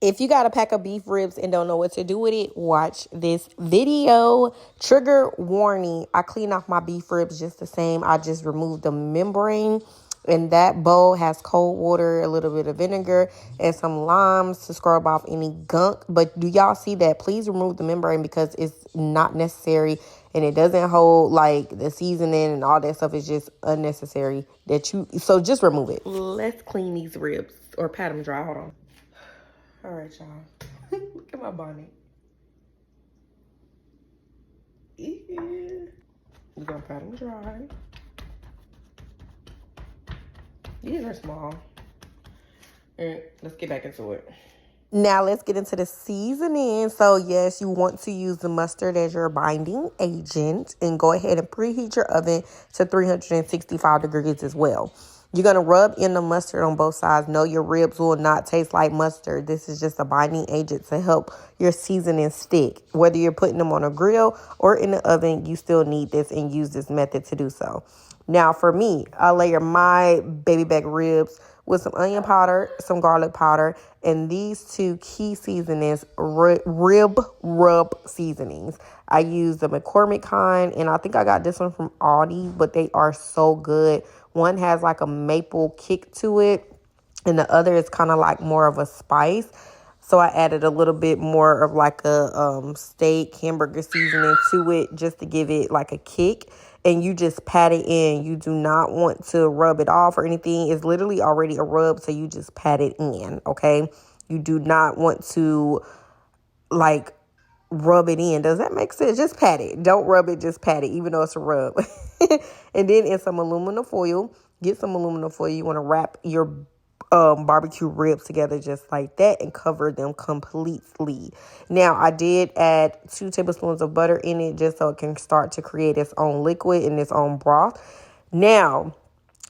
If you got a pack of beef ribs and don't know what to do with it, watch this video. Trigger warning. I clean off my beef ribs just the same. I just removed the membrane. And that bowl has cold water, a little bit of vinegar, and some limes to scrub off any gunk. But do y'all see that? Please remove the membrane because it's not necessary. And it doesn't hold like the seasoning and all that stuff is just unnecessary. So just remove it. Let's clean these ribs or pat them dry. Hold on. All right, y'all. Look at my bonnet. Yeah. We're gonna pat them dry. These are small. All right, let's get back into it. Now let's get into the seasoning. So yes, you want to use the mustard as your binding agent and go ahead and preheat your oven to 365 degrees as well. You're going to rub in the mustard on both sides. No, your ribs will not taste like mustard. This is just a binding agent to help your seasoning stick. Whether you're putting them on a grill or in the oven, you still need this and use this method to do so. Now, for me, I layer my baby back ribs with some onion powder, some garlic powder, and these two key seasonings, rib rub seasonings. I use the McCormick kind, and I think I got this one from Aldi, but they are so good. One has like a maple kick to it, and the other is kind of like more of a spice. So I added a little bit more of like a steak hamburger seasoning to it just to give it like a kick. And you just pat it in. You do not want to rub it off or anything. It's literally already a rub, so you just pat it in, okay? You do not want to like rub it in. Does that make sense? Just pat it. Don't rub it, just pat it, even though it's a rub. And then in some aluminum foil, get some aluminum foil. You want to wrap your barbecue ribs together just like that and cover them completely. Now, I did add 2 tablespoons of butter in it just so it can start to create its own liquid and its own broth. Now,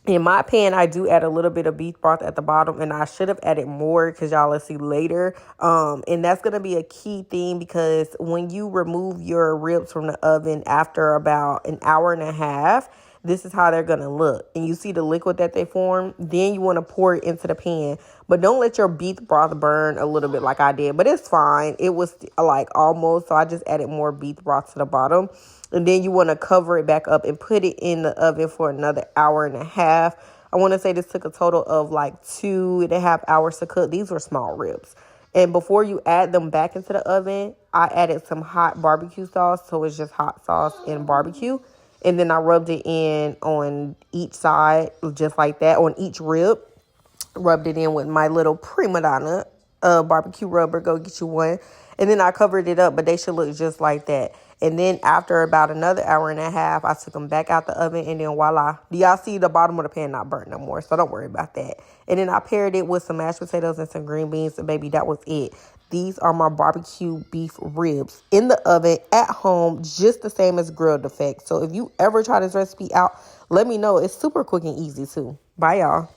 in my pan, I do add a little bit of beef broth at the bottom, and I should have added more because y'all will see later. And that's going to be a key thing because when you remove your ribs from the oven after about an hour and a half, this is how they're going to look. And you see the liquid that they form. Then you want to pour it into the pan. But don't let your beef broth burn a little bit like I did. But it's fine. It was like almost. So I just added more beef broth to the bottom. And then you want to cover it back up and put it in the oven for another hour and a half. I want to say this took a total of like 2.5 hours to cook. These were small ribs. And before you add them back into the oven, I added some hot barbecue sauce. So it's just hot sauce and barbecue. And then I rubbed it in on each side, just like that, on each rib. Rubbed it in with my little Prima Donna barbecue rubber. Go get you one. And then I covered it up, but they should look just like that. And then after about another hour and a half, I took them back out the oven, and then voila. Do y'all see the bottom of the pan not burnt no more? So don't worry about that. And then I paired it with some mashed potatoes and some green beans, and baby, that was it. These are my barbecue beef ribs in the oven at home, just the same as grilled effect. So if you ever try this recipe out, let me know. It's super quick and easy too. Bye, y'all.